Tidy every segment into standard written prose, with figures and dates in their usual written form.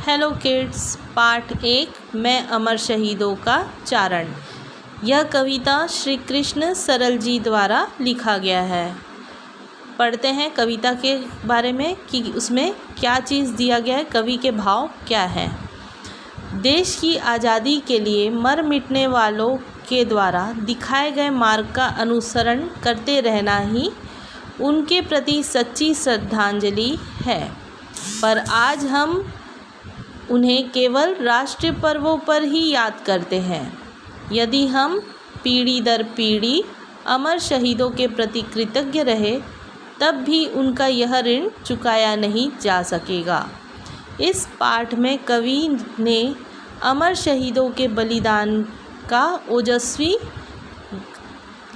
Hello kids, part 1 मैं अमर शहीदों का चारण। यह कविता श्री कृष्ण सरल जी द्वारा लिखा गया है। पढ़ते हैं कविता के बारे में कि उसमें क्या चीज़ दिया गया है, कवि के भाव क्या है। देश की आज़ादी के लिए मर मिटने वालों के द्वारा दिखाए गए मार्ग का अनुसरण करते रहना ही उनके प्रति सच्ची श्रद्धांजलि है। पर आज हम उन्हें केवल राष्ट्रीय पर्वों पर ही याद करते हैं। यदि हम पीढ़ी दर पीढ़ी अमर शहीदों के प्रति कृतज्ञ रहे, तब भी उनका यह ऋण चुकाया नहीं जा सकेगा। इस पाठ में कवि ने अमर शहीदों के बलिदान का ओजस्वी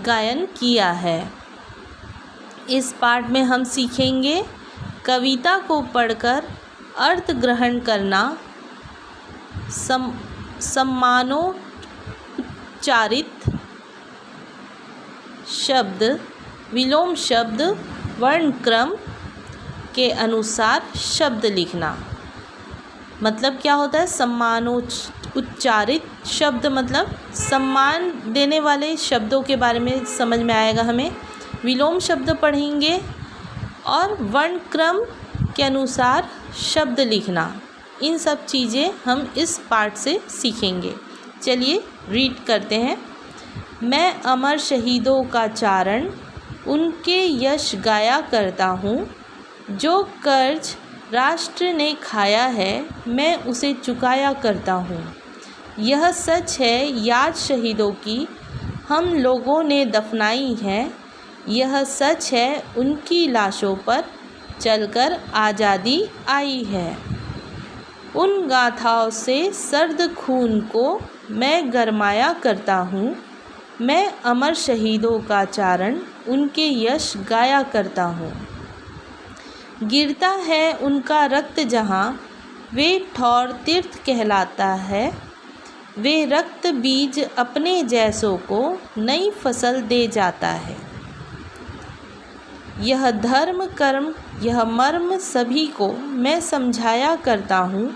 गायन किया है। इस पाठ में हम सीखेंगे कविता को पढ़कर अर्थ ग्रहण करना, सम्मानोच्चारित शब्द, विलोम शब्द, वर्ण क्रम के अनुसार शब्द लिखना। मतलब क्या होता है? सम्मानोच्चारित शब्द मतलब सम्मान देने वाले शब्दों के बारे में समझ में आएगा हमें। विलोम शब्द पढ़ेंगे और वर्ण क्रम के अनुसार शब्द लिखना। इन सब चीज़ें हम इस पाठ से सीखेंगे। चलिए रीड करते हैं। मैं अमर शहीदों का चारण, उनके यश गाया करता हूँ। जो कर्ज राष्ट्र ने खाया है, मैं उसे चुकाया करता हूँ। यह सच है याद शहीदों की हम लोगों ने दफनाई है। यह सच है उनकी लाशों पर चलकर आज़ादी आई है। उन गाथाओं से सर्द खून को मैं गरमाया करता हूँ। मैं अमर शहीदों का चारण, उनके यश गाया करता हूँ। गिरता है उनका रक्त जहाँ, वे ठौर तीर्थ कहलाता है। वे रक्त बीज अपने जैसों को नई फसल दे जाता है। यह धर्म कर्म, यह मर्म सभी को मैं समझाया करता हूँ।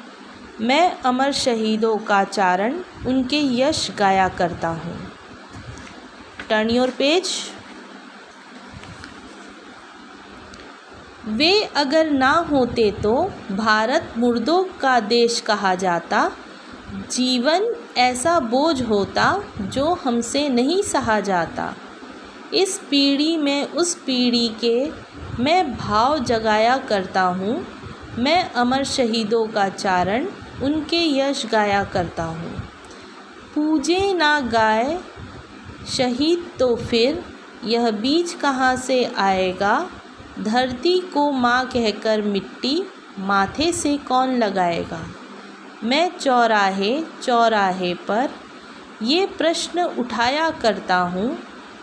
मैं अमर शहीदों का चारण, उनके यश गाया करता हूँ। Turn your page. वे अगर ना होते तो भारत मुर्दों का देश कहा जाता। जीवन ऐसा बोझ होता जो हमसे नहीं सहा जाता। इस पीढ़ी में उस पीढ़ी के मैं भाव जगाया करता हूँ। मैं अमर शहीदों का चारण, उनके यश गाया करता हूँ। पूजे ना गाए शहीद तो फिर यह बीज कहाँ से आएगा। धरती को माँ कहकर मिट्टी माथे से कौन लगाएगा। मैं चौराहे चौराहे पर ये प्रश्न उठाया करता हूँ।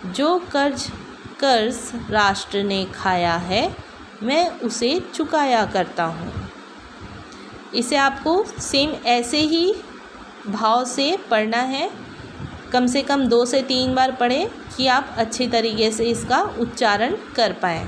जो कर्ज राष्ट्र ने खाया है, मैं उसे चुकाया करता हूँ। इसे आपको सेम ऐसे ही भाव से पढ़ना है। कम से कम 2 से 3 बार पढ़ें कि आप अच्छे तरीके से इसका उच्चारण कर पाएँ।